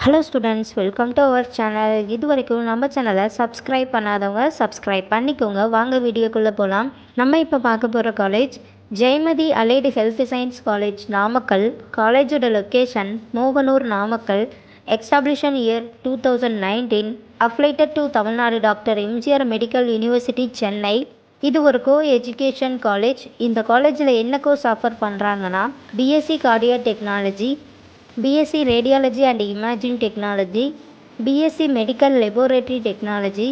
Hello students, welcome to our channel. இது வரைக்கும் நம்ம சேனலை சப்ஸ்கிரைப் பண்ணாதவங்க சப்ஸ்கிரைப் பண்ணிக்கோங்க. வாங்க வீடியோக்குள்ளே போகலாம். நம்ம இப்போ பார்க்க போகிற college Jayamathi allied health science college, Namakkal. காலேஜோட location Mohanur, Namakkal. Establishment year 2019. Affiliated to Tamil Nadu doctor MGR medical university, Chennai. இது ஒரு கோ எஜுகேஷன் காலேஜ். இந்த காலேஜில் என்ன கோர்ஸ் ஆஃபர் பண்ணுறாங்கன்னா BSc cardio technology, BSc Radiology and Imaging Technology, BSc Medical Laboratory Technology,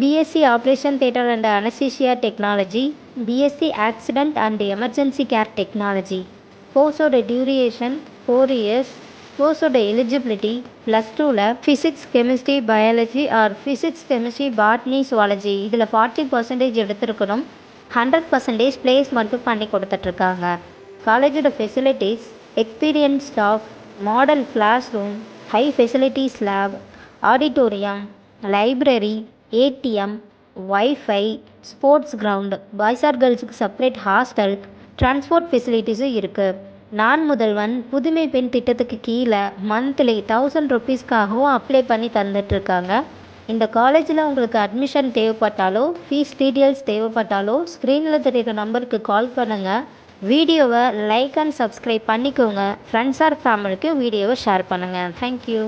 BSc Operation Theatre and Anesthesia Technology, BSc Accident and Emergency Care Technology. கோர்ஸோட duration 4 years. கோர்ஸோட eligibility +2ல் physics, chemistry, biology or physics, chemistry, botany, zoology இதில் 40% எடுத்திருக்கணும். 100% place மட்டும் பண்ணி கொடுத்துட்ருக்காங்க. காலேஜோட facilities experience staff, model class room, high facilities lab, auditorium, library, ATM, wifi, sports ground, boys or கேர்ள்ஸுக்கு செப்பரேட் ஹாஸ்டல், டிரான்ஸ்போர்ட் ஃபெசிலிட்டிஸும் இருக்குது. நான் முதல்வன் புதுமை பெண் திட்டத்துக்கு கீழே மந்த்லி 1000 ருபீஸ்க்காகவும் அப்ளை பண்ணி தந்துட்டுருக்காங்க. இந்த காலேஜில் உங்களுக்கு அட்மிஷன் தேவைப்பட்டாலோ ஃபீஸ் டீட்டெயில்ஸ் தேவைப்பட்டாலோ ஸ்க்ரீனில் தெரியுற நம்பருக்கு கால் பண்ணுங்கள். வீடியோவை லைக் அண்ட் சப்ஸ்கிரைப் பண்ணிக்கோங்க. ஃப்ரெண்ட்ஸ் ஆர் ஃபேமிலிக்கு வீடியோவை ஷேர் பண்ணுங்கள். தேங்க்யூ.